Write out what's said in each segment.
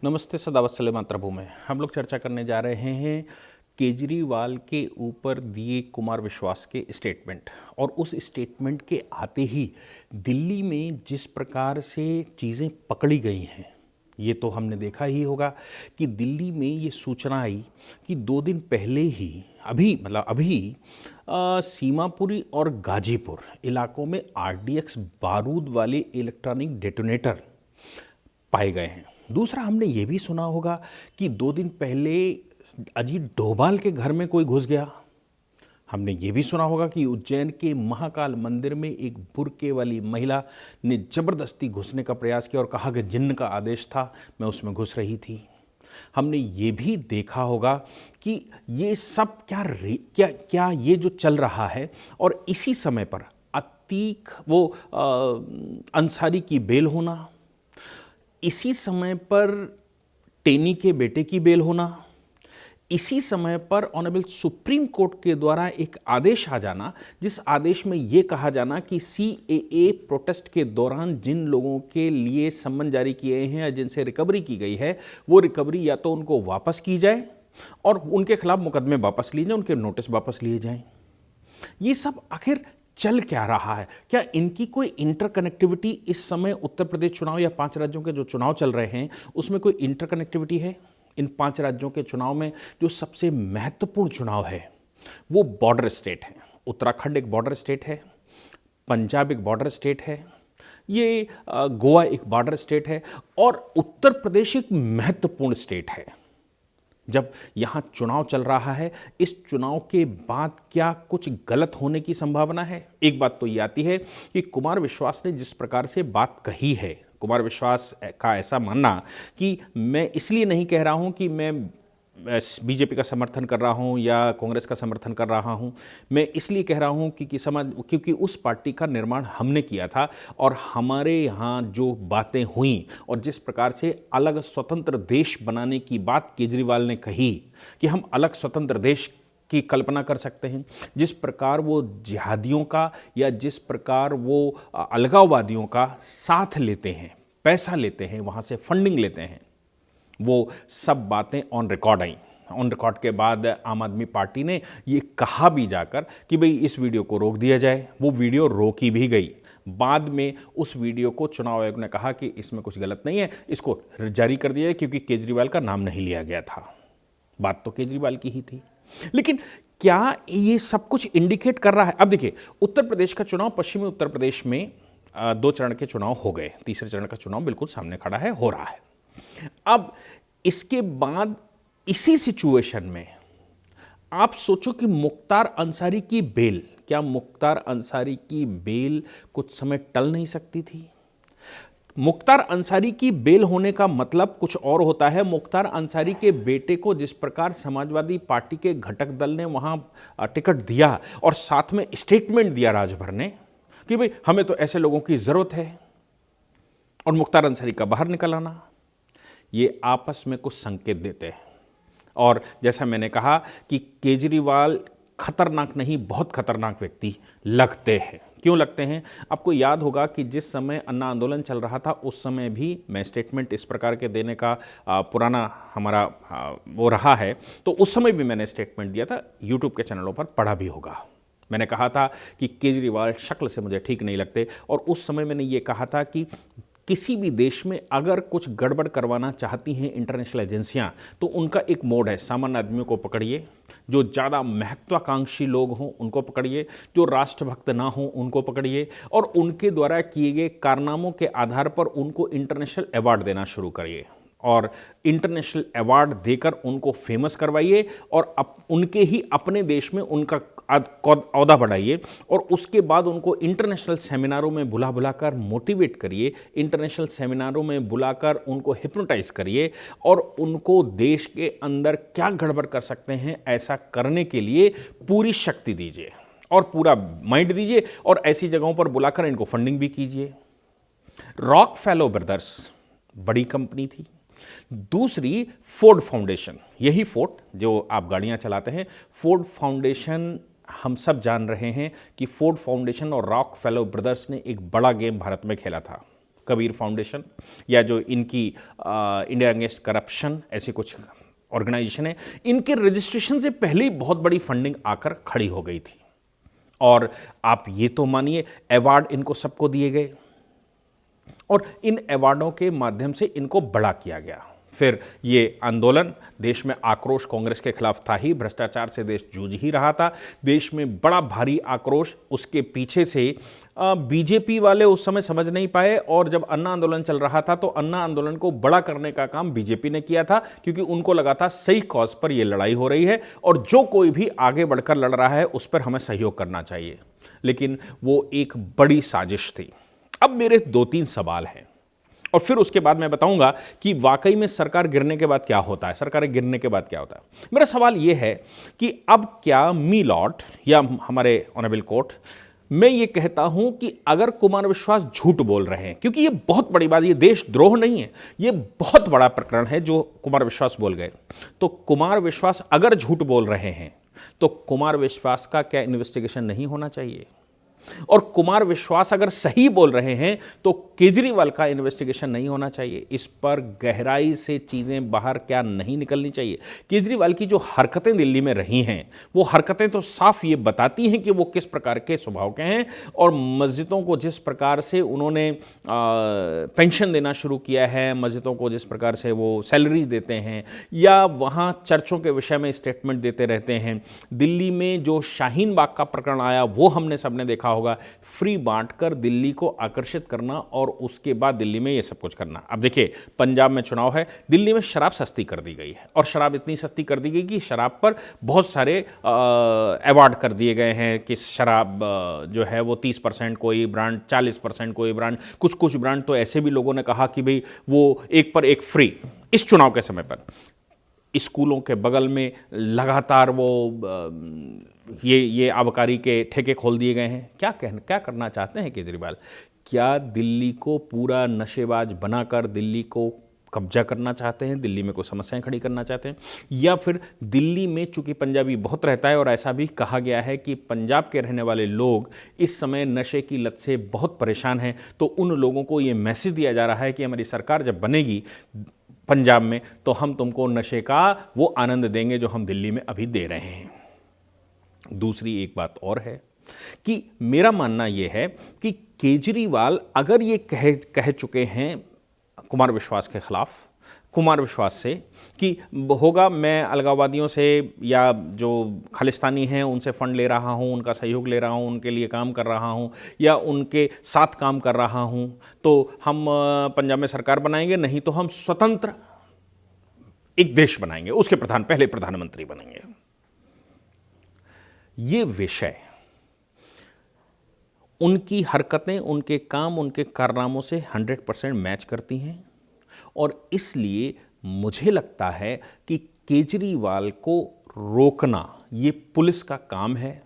नमस्ते, सदावत्सल्य मातृभूमि। हम लोग चर्चा करने जा रहे हैं केजरीवाल के ऊपर दिए कुमार विश्वास के स्टेटमेंट, और उस स्टेटमेंट के आते ही दिल्ली में जिस प्रकार से चीज़ें पकड़ी गई हैं, ये तो हमने देखा ही होगा कि दिल्ली में ये सूचना आई कि 2 दिन पहले ही अभी सीमापुरी और गाजीपुर इलाकों में आरडीएक्स बारूद वाले इलेक्ट्रॉनिक डेटोनेटर पाए गए हैं। दूसरा, हमने ये भी सुना होगा कि 2 दिन पहले अजीत डोभाल के घर में कोई घुस गया। हमने ये भी सुना होगा कि उज्जैन के महाकाल मंदिर में एक बुर्के वाली महिला ने जबरदस्ती घुसने का प्रयास किया और कहा कि जिन्न का आदेश था, मैं उसमें घुस रही थी। हमने ये भी देखा होगा कि ये सब क्या ये जो चल रहा है, और इसी समय पर अतीक अंसारी की बेल होना, इसी समय पर टेनी के बेटे की बेल होना, इसी समय पर ऑनरेबल सुप्रीम कोर्ट के द्वारा एक आदेश आ जाना, जिस आदेश में ये कहा जाना कि सीएए प्रोटेस्ट के दौरान जिन लोगों के लिए सम्मन जारी किए हैं या जिनसे रिकवरी की गई है, वो रिकवरी या तो उनको वापस की जाए और उनके खिलाफ मुकदमे वापस लिए जाएं, उनके नोटिस वापस लिए जाएं। ये सब आखिर चल क्या रहा है? क्या इनकी कोई इंटरकनेक्टिविटी इस समय उत्तर प्रदेश चुनाव या 5 राज्यों के जो चुनाव चल रहे हैं उसमें कोई इंटरकनेक्टिविटी है? इन 5 राज्यों के चुनाव में जो सबसे महत्वपूर्ण चुनाव है वो बॉर्डर स्टेट है। उत्तराखंड एक बॉर्डर स्टेट है, पंजाब एक बॉर्डर स्टेट है, ये गोवा एक बॉर्डर स्टेट है, और उत्तर प्रदेश एक महत्वपूर्ण स्टेट है। जब यहाँ चुनाव चल रहा है, इस चुनाव के बाद क्या कुछ गलत होने की संभावना है? एक बात तो ये आती है कि कुमार विश्वास ने जिस प्रकार से बात कही है, कुमार विश्वास का ऐसा मानना कि मैं इसलिए नहीं कह रहा हूँ कि मैं बीजेपी का समर्थन कर रहा हूँ या कांग्रेस का समर्थन कर रहा हूँ, मैं इसलिए कह रहा हूँ क्योंकि उस पार्टी का निर्माण हमने किया था और हमारे यहाँ जो बातें हुई और जिस प्रकार से अलग स्वतंत्र देश बनाने की बात केजरीवाल ने कही कि हम अलग स्वतंत्र देश की कल्पना कर सकते हैं, जिस प्रकार वो जिहादियों का या जिस प्रकार वो अलगाववादियों का साथ लेते हैं, पैसा लेते हैं, वहाँ से फंडिंग लेते हैं, वो सब बातें on record I. On record के बाद आम आदमी पार्टी ने ये कहा भी जाकर कि भाई इस वीडियो को रोक दिया जाए। वो वीडियो रोकी भी गई। बाद में उस वीडियो को चुनाव आयोग ने कहा कि इसमें कुछ गलत नहीं है, इसको जारी कर दिया जाए क्योंकि केजरीवाल का नाम नहीं लिया गया था। बात तो केजरीवाल की ही थी। लेकिन क्या ये सब कुछ इंडिकेट कर रहा है? अब देखिए, उत्तर प्रदेश का चुनाव, पश्चिमी उत्तर प्रदेश में 2 चरण के चुनाव हो गए, तीसरे चरण का चुनाव बिल्कुल सामने खड़ा है, हो रहा है। अब इसके बाद इसी सिचुएशन में आप सोचो कि मुख्तार अंसारी की बेल, क्या मुख्तार अंसारी की बेल कुछ समय टल नहीं सकती थी? मुख्तार अंसारी की बेल होने का मतलब कुछ और होता है। मुख्तार अंसारी के बेटे को जिस प्रकार समाजवादी पार्टी के घटक दल ने वहां टिकट दिया और साथ में स्टेटमेंट दिया राजभर ने कि भाई हमें तो ऐसे लोगों की जरूरत है, और मुख्तार अंसारी का बाहर निकल आना, ये आपस में कुछ संकेत देते हैं। और जैसा मैंने कहा कि केजरीवाल खतरनाक नहीं, बहुत खतरनाक व्यक्ति लगते हैं। क्यों लगते हैं? आपको याद होगा कि जिस समय अन्ना आंदोलन चल रहा था उस समय भी मैं स्टेटमेंट इस प्रकार के देने का पुराना हमारा वो रहा है, तो उस समय भी मैंने स्टेटमेंट दिया था, यूट्यूब के चैनलों पर पढ़ा भी होगा। मैंने कहा था कि केजरीवाल शक्ल से मुझे ठीक नहीं लगते, और उस समय मैंने ये कहा था कि किसी भी देश में अगर कुछ गड़बड़ करवाना चाहती हैं इंटरनेशनल एजेंसियां, तो उनका एक मोड है, सामान्य आदमियों को पकड़िए, जो ज़्यादा महत्वाकांक्षी लोग हों उनको पकड़िए, जो राष्ट्रभक्त ना हों उनको पकड़िए, और उनके द्वारा किए गए कारनामों के आधार पर उनको इंटरनेशनल अवार्ड देना शुरू करिए, और इंटरनेशनल अवार्ड देकर उनको फेमस करवाइए, और उनके ही अपने देश में उनका औहदा बढ़ाइए, और उसके बाद उनको इंटरनेशनल सेमिनारों में बुलाकर मोटिवेट करिए, इंटरनेशनल सेमिनारों में बुलाकर उनको हिप्नोटाइज करिए, और उनको देश के अंदर क्या गड़बड़ कर सकते हैं ऐसा करने के लिए पूरी शक्ति दीजिए और पूरा माइंड दीजिए, और ऐसी जगहों पर बुलाकर इनको फंडिंग भी कीजिए। रॉकफेलर ब्रदर्स बड़ी कंपनी थी। दूसरी फोर्ड फाउंडेशन, यही फोर्ड जो आप गाड़ियां चलाते हैं, फोर्ड फाउंडेशन, हम सब जान रहे हैं कि फोर्ड फाउंडेशन और रॉकफेलर ब्रदर्स ने एक बड़ा गेम भारत में खेला था। कबीर फाउंडेशन या जो इनकी इंडिया अगेंस्ट करप्शन ऐसे कुछ ऑर्गेनाइजेशन है, इनके रजिस्ट्रेशन से पहले ही बहुत बड़ी फंडिंग आकर खड़ी हो गई थी। और आप ये तो मानिए अवार्ड इनको सबको दिए गए और इन अवार्डों के माध्यम से इनको बड़ा किया गया। फिर ये आंदोलन, देश में आक्रोश कांग्रेस के खिलाफ था ही, भ्रष्टाचार से देश जूझ ही रहा था, देश में बड़ा भारी आक्रोश। उसके पीछे से बीजेपी वाले उस समय समझ नहीं पाए और जब अन्ना आंदोलन चल रहा था तो अन्ना आंदोलन को बड़ा करने का काम बीजेपी ने किया था, क्योंकि उनको लगा था सही कॉज पर यह लड़ाई हो रही है और जो कोई भी आगे बढ़कर लड़ रहा है उस पर हमें सहयोग करना चाहिए। लेकिन वो एक बड़ी साजिश थी। अब मेरे 2-3 सवाल हैं और फिर उसके बाद मैं बताऊंगा कि वाकई में सरकार गिरने के बाद क्या होता है, सरकार गिरने के बाद क्या होता है। मेरा सवाल यह है कि अब क्या मी लॉर्ड या हमारे ऑनरेबल कोर्ट, मैं ये कहता हूं कि अगर कुमार विश्वास झूठ बोल रहे हैं, क्योंकि ये बहुत बड़ी बात, ये देशद्रोह नहीं है, ये बहुत बड़ा प्रकरण है जो कुमार विश्वास बोल गए, तो कुमार विश्वास अगर झूठ बोल रहे हैं तो कुमार विश्वास का क्या इन्वेस्टिगेशन नहीं होना चाहिए? और कुमार विश्वास अगर सही बोल रहे हैं तो केजरीवाल का इन्वेस्टिगेशन नहीं होना चाहिए? इस पर गहराई से चीजें बाहर क्या नहीं निकलनी चाहिए? केजरीवाल की जो हरकतें दिल्ली में रही हैं, वो हरकतें तो साफ ये बताती हैं कि वो किस प्रकार के स्वभाव के हैं। और मस्जिदों को जिस प्रकार से उन्होंने पेंशन देना शुरू किया है, मस्जिदों को जिस प्रकार से वो सैलरी देते हैं, या वहाँ चर्चों के विषय में स्टेटमेंट देते रहते हैं। दिल्ली में जो शाहीन बाग का प्रकरण आया वो हमने सबने देखा होगा, फ्री बांटकर दिल्ली को आकर्षित करना और उसके बाद दिल्ली में ये सब कुछ करना। अब देखिए, पंजाब में चुनाव है, दिल्ली में शराब सस्ती कर दी गई है और शराब इतनी सस्ती कर दी गई कि शराब पर बहुत सारे अवार्ड कर दिए गए हैं कि शराब जो है वो 30% कोई ब्रांड, 40% कोई ब्रांड, कुछ ब्रांड तो ऐसे भी लोगों ने कहा कि भाई वो एक पर एक फ्री। इस चुनाव के समय पर स्कूलों के बगल में लगातार वो ये आबकारी के ठेके खोल दिए गए हैं। क्या करना चाहते हैं केजरीवाल? क्या दिल्ली को पूरा नशेबाज बनाकर दिल्ली को कब्जा करना चाहते हैं, दिल्ली में कोई समस्याएं खड़ी करना चाहते हैं? या फिर दिल्ली में चूंकि पंजाबी बहुत रहता है और ऐसा भी कहा गया है कि पंजाब के रहने वाले लोग इस समय नशे की लत से बहुत परेशान हैं, तो उन लोगों को ये मैसेज दिया जा रहा है कि हमारी सरकार जब बनेगी पंजाब में तो हम तुमको नशे का वो आनंद देंगे जो हम दिल्ली में अभी दे रहे हैं। दूसरी एक बात और है कि मेरा मानना यह है कि केजरीवाल अगर ये कह चुके हैं कुमार विश्वास के खिलाफ, कुमार विश्वास से कि होगा मैं अलगाववादियों से या जो खालिस्तानी हैं उनसे फंड ले रहा हूं, उनका सहयोग ले रहा हूं, उनके लिए काम कर रहा हूं या उनके साथ काम कर रहा हूं, तो हम पंजाब में सरकार बनाएंगे, नहीं तो हम स्वतंत्र एक देश बनाएंगे, उसके पहले प्रधानमंत्री बनेंगे। ये विषय उनकी हरकतें, उनके काम, उनके कारनामों से 100% मैच करती हैं और इसलिए मुझे लगता है कि केजरीवाल को रोकना ये पुलिस का काम है,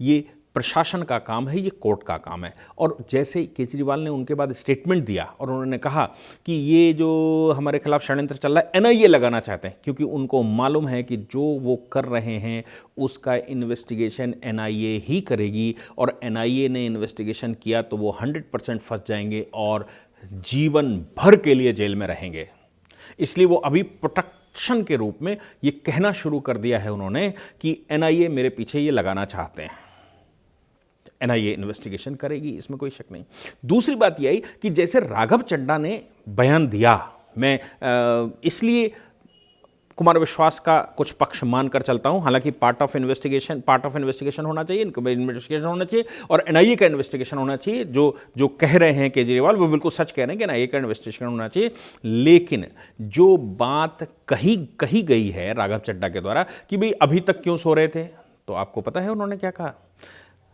ये प्रशासन का काम है, ये कोर्ट का काम है। और जैसे केजरीवाल ने उनके बाद स्टेटमेंट दिया और उन्होंने कहा कि ये जो हमारे खिलाफ षड्यंत्र चल रहा है एनआईए लगाना चाहते हैं, क्योंकि उनको मालूम है कि जो वो कर रहे हैं उसका इन्वेस्टिगेशन एनआईए ही करेगी और एनआईए ने इन्वेस्टिगेशन किया तो वो 100% फंस जाएंगे और जीवन भर के लिए जेल में रहेंगे। इसलिए वो अभी प्रोटेक्शन के रूप में ये कहना शुरू कर दिया है उन्होंने कि एनआईए मेरे पीछे ये लगाना चाहते हैं, एनआईए इन्वेस्टिगेशन करेगी, इसमें कोई शक नहीं। दूसरी बात यह आई कि जैसे राघव चड्ढा ने बयान दिया, मैं इसलिए कुमार विश्वास का कुछ पक्ष मानकर चलता हूं, हालांकि पार्ट ऑफ इन्वेस्टिगेशन होना चाहिए, इन्वेस्टिगेशन होना चाहिए और एनआईए का इन्वेस्टिगेशन होना चाहिए। जो कह रहे हैं केजरीवाल वो बिल्कुल सच कह रहे हैं कि एनआईए का इन्वेस्टिगेशन होना चाहिए। लेकिन जो बात कही गई है राघव चड्ढा के द्वारा कि भाई अभी तक क्यों सो रहे थे, तो आपको पता है उन्होंने क्या कहा?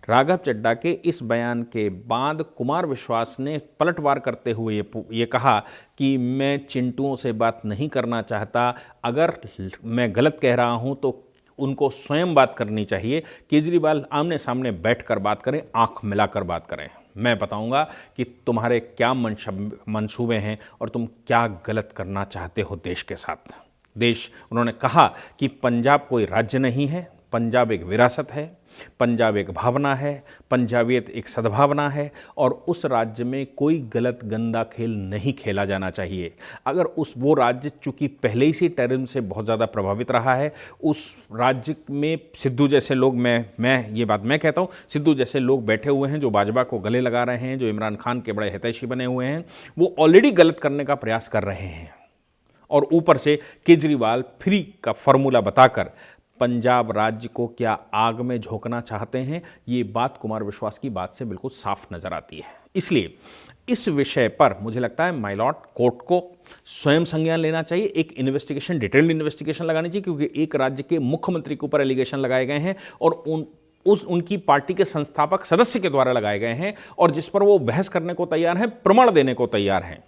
राघव चड्ढा के इस बयान के बाद कुमार विश्वास ने पलटवार करते हुए ये कहा कि मैं चिंटुओं से बात नहीं करना चाहता, अगर मैं गलत कह रहा हूं तो उनको स्वयं बात करनी चाहिए। केजरीवाल आमने सामने बैठकर बात करें, आंख मिलाकर बात करें, मैं बताऊंगा कि तुम्हारे क्या मंसूबे हैं और तुम क्या गलत करना चाहते हो देश के साथ। उन्होंने कहा कि पंजाब कोई राज्य नहीं है, पंजाब एक विरासत है, पंजाब एक भावना है, पंजाबियत एक सद्भावना है और उस राज्य में कोई गलत गंदा खेल नहीं खेला जाना चाहिए। अगर वो राज्य चूंकि पहले ही से टेररिज्म से बहुत ज़्यादा प्रभावित रहा है, उस राज्य में सिद्धू जैसे लोग, मैं ये बात मैं कहता हूँ, सिद्धू जैसे लोग बैठे हुए हैं जो भाजपा को गले लगा रहे हैं, जो इमरान खान के बड़े हितैषी बने हुए हैं, वो ऑलरेडी गलत करने का प्रयास कर रहे हैं और ऊपर से केजरीवाल फ्री का फॉर्मूला बताकर पंजाब राज्य को क्या आग में झोंकना चाहते हैं, ये बात कुमार विश्वास की बात से बिल्कुल साफ नजर आती है। इसलिए इस विषय पर मुझे लगता है माइलॉर्ड कोर्ट को स्वयं संज्ञान लेना चाहिए, एक इन्वेस्टिगेशन, डिटेल्ड इन्वेस्टिगेशन लगानी चाहिए, क्योंकि एक राज्य के मुख्यमंत्री के ऊपर एलिगेशन लगाए गए हैं और उनकी पार्टी के संस्थापक सदस्य के द्वारा लगाए गए हैं और जिस पर वो बहस करने को तैयार हैं, प्रमाण देने को तैयार हैं।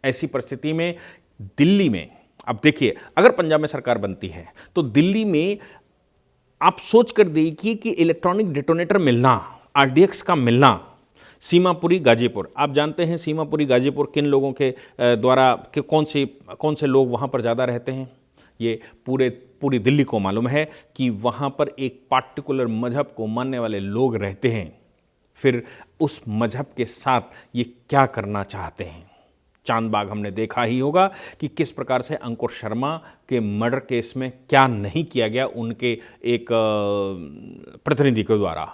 ऐसी परिस्थिति में दिल्ली में, अब देखिए, अगर पंजाब में सरकार बनती है तो दिल्ली में आप सोच कर देखिए कि इलेक्ट्रॉनिक डिटोनेटर मिलना, आरडीएक्स का मिलना, सीमापुरी गाजीपुर, आप जानते हैं सीमापुरी गाजीपुर किन लोगों के द्वारा, कि कौन से लोग वहाँ पर ज़्यादा रहते हैं, ये पूरी दिल्ली को मालूम है कि वहाँ पर एक पार्टिकुलर मजहब को मानने वाले लोग रहते हैं। फिर उस मजहब के साथ ये क्या करना चाहते हैं। चांदबाग हमने देखा ही होगा कि किस प्रकार से अंकुर शर्मा के मर्डर केस में क्या नहीं किया गया उनके एक प्रतिनिधि के द्वारा।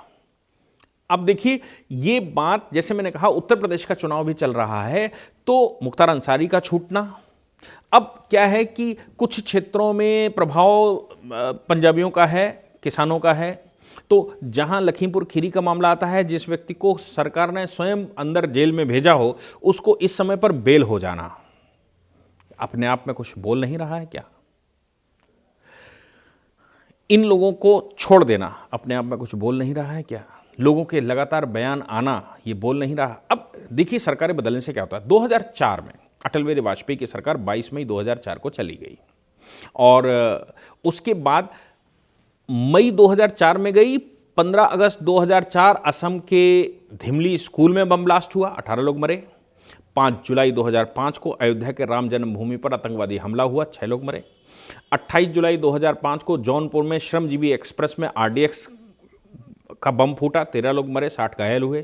अब देखिए, ये बात, जैसे मैंने कहा, उत्तर प्रदेश का चुनाव भी चल रहा है तो मुख्तार अंसारी का छूटना, अब क्या है कि कुछ क्षेत्रों में प्रभाव पंजाबियों का है, किसानों का है, तो जहां लखीमपुर खीरी का मामला आता है, जिस व्यक्ति को सरकार ने स्वयं अंदर जेल में भेजा हो, उसको इस समय पर बेल हो जाना अपने आप में कुछ बोल नहीं रहा है क्या? इन लोगों को छोड़ देना अपने आप में कुछ बोल नहीं रहा है क्या? लोगों के लगातार बयान आना ये बोल नहीं रहा? अब देखिए, सरकारें बदलने से क्या होता है। 2004 में अटल बिहारी वाजपेयी की सरकार 22 मई 2004 को चली गई और उसके बाद मई 2004 में गई, 15 अगस्त 2004 असम के धिमली स्कूल में बम ब्लास्ट हुआ, 18 लोग मरे। 5 जुलाई 2005 को अयोध्या के राम जन्मभूमि पर आतंकवादी हमला हुआ, 6 लोग मरे। 28 जुलाई 2005 को जौनपुर में श्रमजीवी एक्सप्रेस में आरडीएक्स का बम फूटा, 13 लोग मरे, 60 घायल हुए।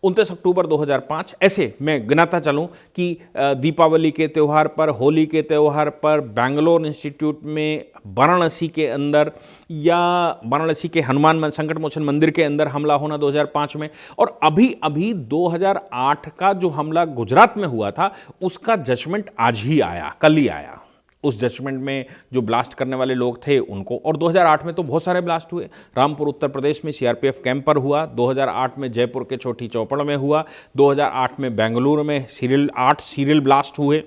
29 अक्टूबर 2005, ऐसे मैं गिनाता चलूं कि दीपावली के त्यौहार पर, होली के त्यौहार पर बैंगलोर इंस्टीट्यूट में, वाराणसी के अंदर या वाराणसी के हनुमान संकट मोचन मंदिर के अंदर हमला होना 2005 में, और अभी अभी 2008 का जो हमला गुजरात में हुआ था उसका जजमेंट आज ही आया, कल ही आया। उस जजमेंट में जो ब्लास्ट करने वाले लोग थे उनको, और 2008 में तो बहुत सारे ब्लास्ट हुए। रामपुर उत्तर प्रदेश में सीआरपीएफ कैंप पर हुआ, 2008 में जयपुर के छोटी चौपड़ में हुआ, 2008 में बेंगलुरु में 8 सीरियल ब्लास्ट हुए,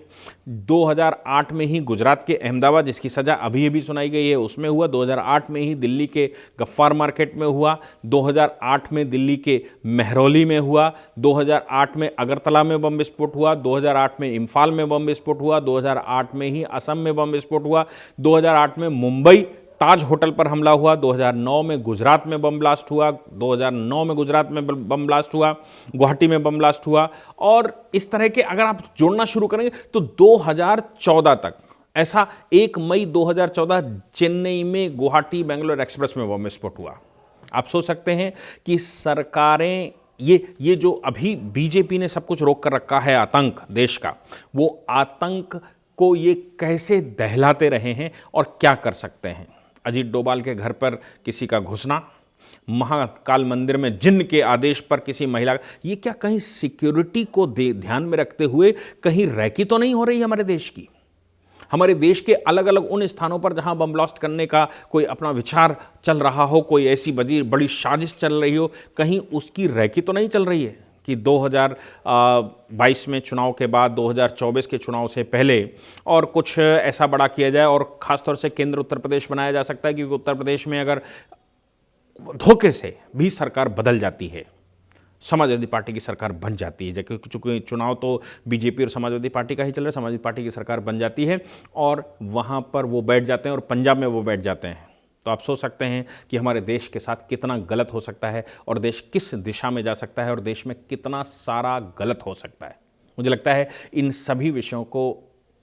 2008 में ही गुजरात के अहमदाबाद, जिसकी सज़ा अभी अभी सुनाई गई है, उसमें हुआ, 2008 में ही दिल्ली के गफ्फार मार्केट में हुआ, 2008 में दिल्ली के मेहरौली में हुआ, 2008 में अगरतला में बम विस्फोट हुआ, 2008 में इम्फाल में बम विस्फोट हुआ, 2008 में ही असम में बम विस्फोट हुआ, 2008 में मुंबई ताज होटल पर हमला हुआ, 2009 में गुजरात में बम ब्लास्ट हुआ, 2009 में गुजरात में बम ब्लास्ट हुआ, गुवाहाटी में बम ब्लास्ट हुआ, और इस तरह के अगर आप जोड़ना शुरू करेंगे तो 2014 तक, ऐसा 1 मई 2014 चेन्नई में गुवाहाटी बेंगलोर एक्सप्रेस में बम विस्फोट हुआ। आप सोच सकते हैं कि सरकारें, ये जो अभी बीजेपी ने सब कुछ रोक कर रखा है आतंक देश का, वो आतंक को ये कैसे दहलाते रहे हैं और क्या कर सकते हैं। अजीत डोभाल के घर पर किसी का घुसना, महाकाल मंदिर में जिन्न के आदेश पर किसी महिला, ये क्या कहीं सिक्योरिटी को ध्यान में रखते हुए कहीं रैकी तो नहीं हो रही हमारे देश की? हमारे देश के अलग अलग उन स्थानों पर जहां बम ब्लास्ट करने का कोई अपना विचार चल रहा हो, कोई ऐसी बड़ी साजिश चल रही हो, कहीं उसकी रैकी तो नहीं चल रही है कि 2022 में चुनाव के बाद 2024 के चुनाव से पहले और कुछ ऐसा बड़ा किया जाए, और ख़ासतौर से केंद्र उत्तर प्रदेश बनाया जा सकता है, क्योंकि उत्तर प्रदेश में अगर धोखे से भी सरकार बदल जाती है, समाजवादी पार्टी की सरकार बन जाती है, क्योंकि चुनाव तो बीजेपी और समाजवादी पार्टी का ही चल रहा है, समाजवादी पार्टी की सरकार बन जाती है और वहाँ पर वो बैठ जाते हैं और पंजाब में वो बैठ जाते हैं, तो आप सोच सकते हैं कि हमारे देश के साथ कितना गलत हो सकता है और देश किस दिशा में जा सकता है और देश में कितना सारा गलत हो सकता है। मुझे लगता है इन सभी विषयों को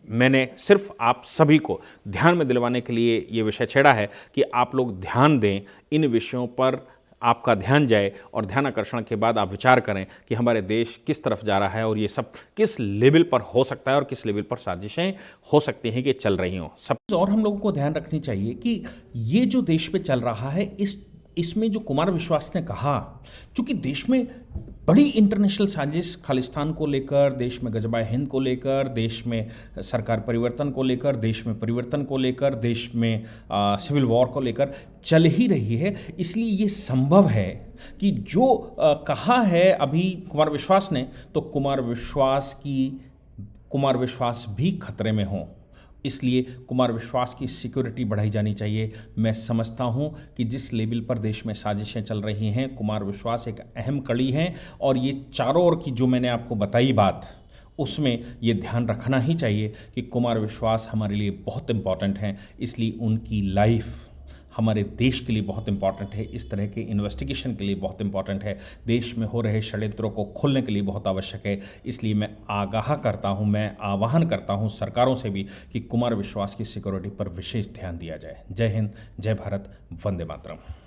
मैंने सिर्फ आप सभी को ध्यान में दिलवाने के लिए ये विषय छेड़ा है कि आप लोग ध्यान दें, इन विषयों पर आपका ध्यान जाए और ध्यान आकर्षण के बाद आप विचार करें कि हमारे देश किस तरफ जा रहा है और ये सब किस लेवल पर हो सकता है और किस लेवल पर साजिशें हो सकती हैं कि चल रही हों। सब और हम लोगों को ध्यान रखनी चाहिए कि ये जो देश में चल रहा है, इसमें जो कुमार विश्वास ने कहा, चूंकि देश में बड़ी इंटरनेशनल साजिश खालिस्तान को लेकर, देश में गजबाए हिंद को लेकर, देश में सरकार परिवर्तन को लेकर, देश में परिवर्तन को लेकर, देश में सिविल वॉर को लेकर चल ही रही है। इसलिए ये संभव है कि जो कहा है अभी कुमार विश्वास ने, तो कुमार विश्वास भी खतरे में हों। इसलिए कुमार विश्वास की सिक्योरिटी बढ़ाई जानी चाहिए। मैं समझता हूं कि जिस लेवल पर देश में साजिशें चल रही हैं, कुमार विश्वास एक अहम कड़ी हैं और ये चारों ओर की जो मैंने आपको बताई बात, उसमें ये ध्यान रखना ही चाहिए कि कुमार विश्वास हमारे लिए बहुत इम्पॉर्टेंट हैं। इसलिए उनकी लाइफ हमारे देश के लिए बहुत इंपॉर्टेंट है, इस तरह के इन्वेस्टिगेशन के लिए बहुत इंपॉर्टेंट है, देश में हो रहे षड्यंत्रों को खोलने के लिए बहुत आवश्यक है। इसलिए मैं आह्वान करता हूं सरकारों से भी कि कुमार विश्वास की सिक्योरिटी पर विशेष ध्यान दिया जाए। जय हिंद, जय भारत, वंदे मातरम।